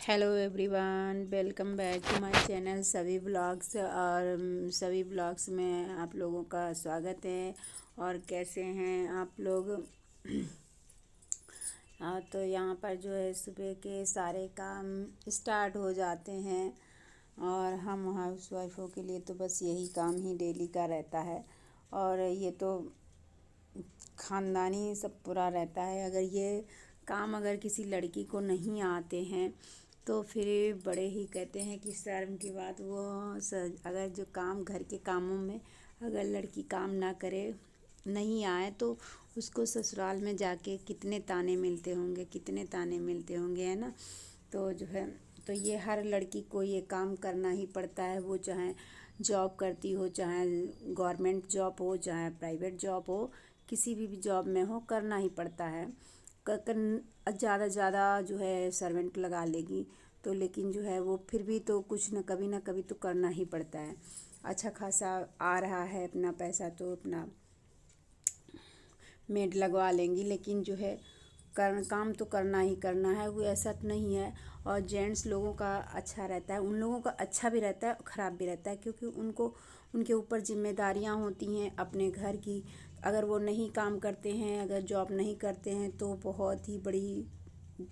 Hello everyone, welcome back to my channel सभी blogs. और सभी ब्लॉग्स में आप लोगों का स्वागत है। और कैसे हैं आप लोग? तो यहाँ पर जो है सुबह के सारे काम स्टार्ट हो जाते हैं और हम हाउस वाइफों के लिए तो बस यही काम ही डेली का रहता है। और ये तो ख़ानदानी सब पूरा रहता है। अगर किसी लड़की को नहीं आते हैं तो फिर बड़े ही कहते हैं कि शर्म की बात। अगर जो काम घर के कामों में अगर लड़की काम ना करे, नहीं आए, तो उसको ससुराल में जाके कितने ताने मिलते होंगे, है ना। तो जो है तो ये हर लड़की को ये काम करना ही पड़ता है। वो चाहे जॉब करती हो, चाहे गवर्नमेंट जॉब हो, चाहे प्राइवेट जॉब हो, किसी भी जॉब में हो, करना ही पड़ता है। ज़्यादा ज़्यादा जो है सर्वेंट लगा लेगी तो, लेकिन जो है वो फिर भी तो कुछ न कभी तो करना ही पड़ता है। अच्छा खासा आ रहा है अपना पैसा तो अपना मेड लगवा लेंगी, लेकिन जो है काम तो करना ही करना है। वो ऐसा तो नहीं है। और जेंट्स लोगों का अच्छा रहता है, उन लोगों का अच्छा भी रहता है, ख़राब भी रहता है, क्योंकि उनके ऊपर जिम्मेदारियां होती हैं अपने घर की। अगर वो नहीं काम करते हैं, अगर जॉब नहीं करते हैं, तो बहुत ही बड़ी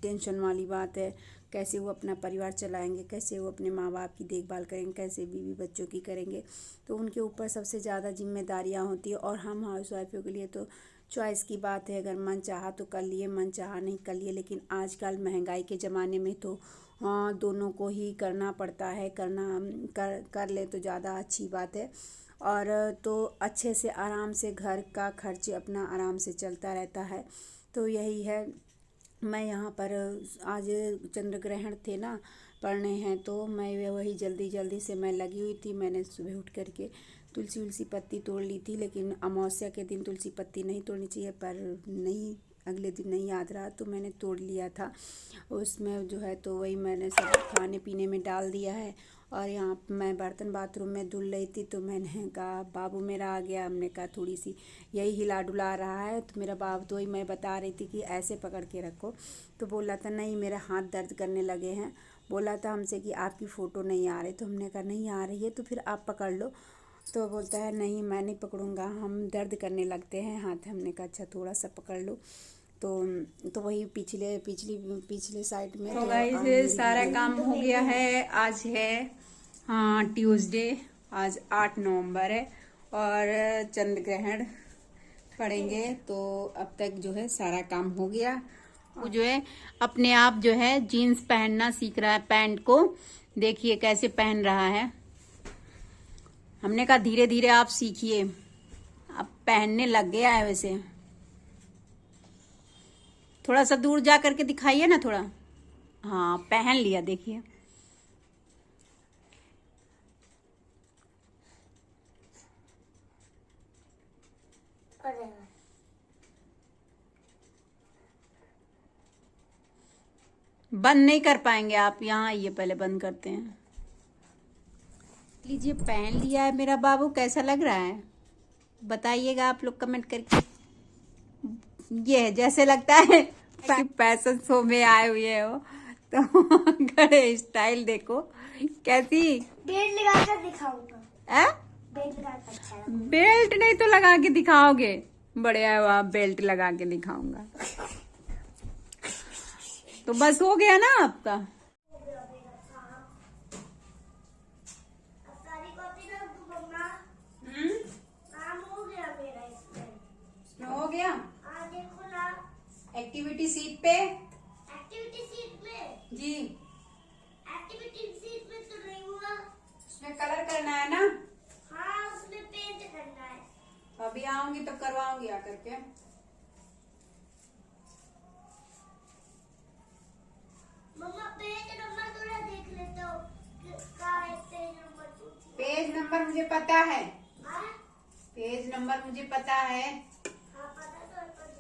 टेंशन वाली बात है। कैसे वो अपना परिवार चलाएंगे, कैसे वो अपने माँ बाप की देखभाल करेंगे, कैसे बीवी बच्चों की करेंगे। तो उनके ऊपर सबसे ज़्यादा जिम्मेदारियां होती है। और हम हाउस वाइफों के लिए तो चॉइस की बात है। अगर मन चाहा तो कर लिए, मन चाहा नहीं कर लिए। लेकिन आजकल महंगाई के ज़माने में तो दोनों को ही करना पड़ता है। कर ले तो ज़्यादा अच्छी बात है। और तो अच्छे से आराम से घर का खर्च अपना आराम से चलता रहता है। तो यही है। मैं यहाँ पर आज चंद्र ग्रहण थे ना, पढ़ने हैं, तो मैं वही जल्दी जल्दी से मैं लगी हुई थी। मैंने सुबह उठ करके तुलसी पत्ती तोड़ ली थी, लेकिन अमावस्या के दिन तुलसी पत्ती नहीं तोड़नी चाहिए, पर नहीं, अगले दिन नहीं याद रहा तो मैंने तोड़ लिया था। उसमें जो है तो वही मैंने सब खाने पीने में डाल दिया है। और यहाँ मैं बर्तन बाथरूम में धुल रही थी तो मैंने कहा बाबू मेरा आ गया। हमने कहा थोड़ी सी यही हिला डुला रहा है, तो मेरा बाबू, तो वही मैं बता रही थी कि ऐसे पकड़ के रखो। तो बोला था नहीं मेरे हाथ दर्द करने लगे हैं। बोला था हमसे कि आपकी फ़ोटो नहीं आ रही, तो हमने कहा नहीं आ रही है तो फिर आप पकड़ लो। तो बोलता है नहीं मैं नहीं पकड़ूंगा, हम दर्द करने लगते हैं हाथ। हमने कहा अच्छा थोड़ा सा पकड़ लो। तो वही पिछले साइड में तो गाइस सारा काम हो गया है। आज है ट्यूसडे, आज 8 नवंबर है और चंद्र ग्रहण पड़ेंगे। तो अब तक जो है सारा काम हो गया। वो जो है अपने आप जो है जीन्स पहनना सीख रहा है। पैंट को देखिए कैसे पहन रहा है। हमने कहा धीरे धीरे आप सीखिए। अब पहनने लग गया है। वैसे थोड़ा सा दूर जा करके दिखाइए ना थोड़ा। हाँ पहन लिया देखिए। बंद नहीं कर पाएंगे आप, यहाँ आइए पहले बंद करते हैं। लीजिए पहन लिया है मेरा बाबू। कैसा लग रहा है बताइएगा आप लोग कमेंट करके। ये है जैसे लगता है कि फैशन शो में आए हुए हो। तो खड़े स्टाइल देखो कैसी। बेल्ट लगा कर दिखाऊंगा। बेल्ट लगा कर अच्छा लगेगा। बेल्ट नहीं तो लगा के दिखाओगे? बढ़िया हुआ, बेल्ट लगा के दिखाऊंगा। तो बस हो गया ना आपका। सारी कॉपी रख दूं मम्मा। काम हो गया मेरा इसमें। हो गया। देखो ना एक्टिविटी सीट पे। एक्टिविटी सीट में जी एक्टिविटी सीट में तो नहीं हुआ। उसमें कलर करना है ना? हाँ उसमें पेंट करना है। अभी आऊंगी तो करवाऊंगी आकर के। मम्मा पेज नंबर थोड़ा देख लेते हो कहाँ है पेज नंबर 2। पेज नंबर मुझे पता है। हाँ पेज नंबर मुझे पता है। हाँ पता तो है पर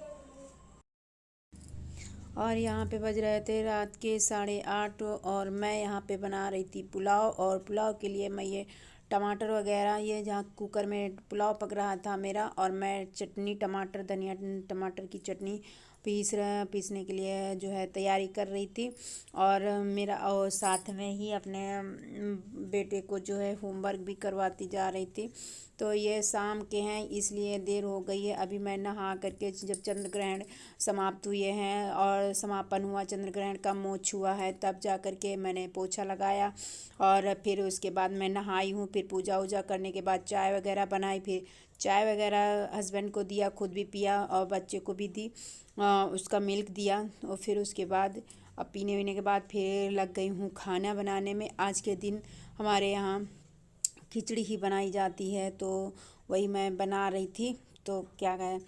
और यहाँ पे बज रहे थे रात के 8:30 और मैं यहाँ पे बना रही थी पुलाव। और पुलाव के लिए मैं ये टमाटर वगैरह, ये जहाँ कुकर में पुलाव पक रहा था मेरा, और मैं चटनी, टमाटर धनिया टमाटर की चटनी पीसने के लिए जो है तैयारी कर रही थी। और मेरा और साथ में ही अपने बेटे को जो है होमवर्क भी करवाती जा रही थी। तो ये शाम के हैं इसलिए देर हो गई है। अभी मैं नहा करके जब चंद्र ग्रहण समाप्त हुए हैं और समापन हुआ, चंद्र ग्रहण का मोह छुआ है, तब जा कर के मैंने पोछा लगाया और फिर उसके बाद मैं नहाई हूँ। फिर पूजा वूजा करने के बाद चाय वगैरह बनाई, फिर चाय वगैरह हस्बैंड को दिया, खुद भी पिया और बच्चे को भी दी, उसका मिल्क दिया। और फिर उसके बाद अब पीने वीने के बाद फिर लग गई हूँ खाना बनाने में। आज के दिन हमारे यहाँ खिचड़ी ही बनाई जाती है, तो वही मैं बना रही थी। तो क्या कहें,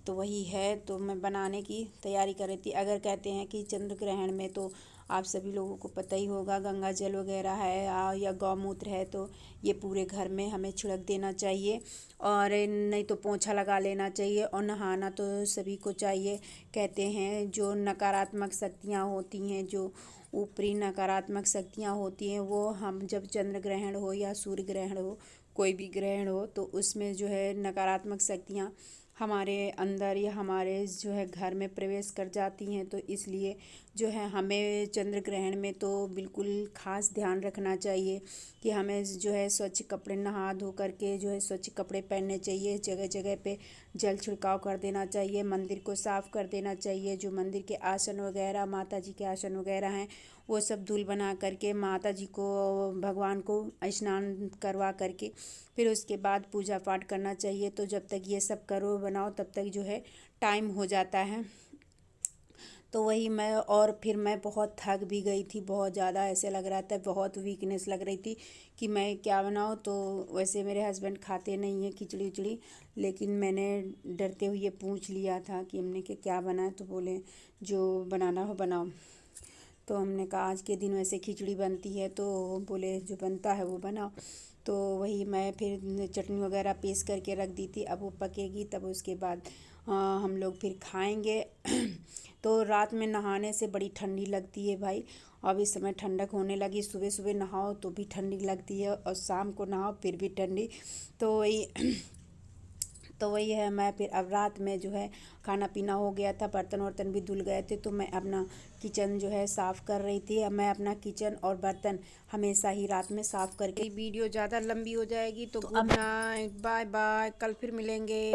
तो वही है, तो मैं बनाने की तैयारी कर रही थी। अगर कहते हैं कि चंद्र ग्रहण में तो आप सभी लोगों को पता ही होगा, गंगा जल वगैरह है या गौमूत्र है तो ये पूरे घर में हमें छिड़क देना चाहिए, और नहीं तो पोंछा लगा लेना चाहिए। और नहाना तो सभी को चाहिए। कहते हैं जो नकारात्मक शक्तियाँ होती हैं, जो ऊपरी नकारात्मक शक्तियाँ होती हैं, वो हम जब चंद्र ग्रहण हो या सूर्य ग्रहण हो, कोई भी ग्रहण हो, तो उसमें जो है नकारात्मक शक्तियाँ हमारे अंदर या हमारे जो है घर में प्रवेश कर जाती हैं। तो इसलिए जो है हमें चंद्र ग्रहण में तो बिल्कुल ख़ास ध्यान रखना चाहिए कि हमें जो है स्वच्छ कपड़े, नहा धो करके जो है स्वच्छ कपड़े पहनने चाहिए। जगह जगह पे जल छिड़काव कर देना चाहिए, मंदिर को साफ़ कर देना चाहिए। जो मंदिर के आसन वगैरह, माता जी के आसन वगैरह हैं, वो सब धूल बना करके माता जी को, भगवान को स्नान करवा करके फिर उसके बाद पूजा पाठ करना चाहिए। तो जब तक ये सब करो बनाओ तब तक जो है टाइम हो जाता है। तो वही मैं, और फिर मैं बहुत थक भी गई थी, बहुत ज़्यादा ऐसे लग रहा था, बहुत वीकनेस लग रही थी कि मैं क्या बनाऊँ। तो वैसे मेरे हस्बैंड खाते नहीं हैं खिचड़ी उचड़ी, लेकिन मैंने डरते हुए पूछ लिया था कि हमने कि क्या बनाए, तो बोले जो बनाना हो बनाओ। तो हमने कहा आज के दिन वैसे खिचड़ी बनती है, तो बोले जो बनता है वो बनाओ। तो वही मैं फिर चटनी वगैरह पीस करके रख दी थी। अब वो पकेगी तब उसके बाद हम लोग फिर खाएंगे। तो रात में नहाने से बड़ी ठंडी लगती है भाई। अब इस समय ठंडक होने लगी, सुबह सुबह नहाओ तो भी ठंडी लगती है और शाम को नहाओ फिर भी ठंडी। तो वही तो वही है, मैं फिर अब रात में जो है खाना पीना हो गया था, बर्तन वर्तन भी धुल गए थे, तो मैं अपना किचन जो है साफ़ कर रही थी। अब मैं अपना किचन और बर्तन हमेशा ही रात में साफ़ करके, वीडियो ज़्यादा लंबी हो जाएगी तो गुड नाइट, बाय बाय, कल फिर मिलेंगे।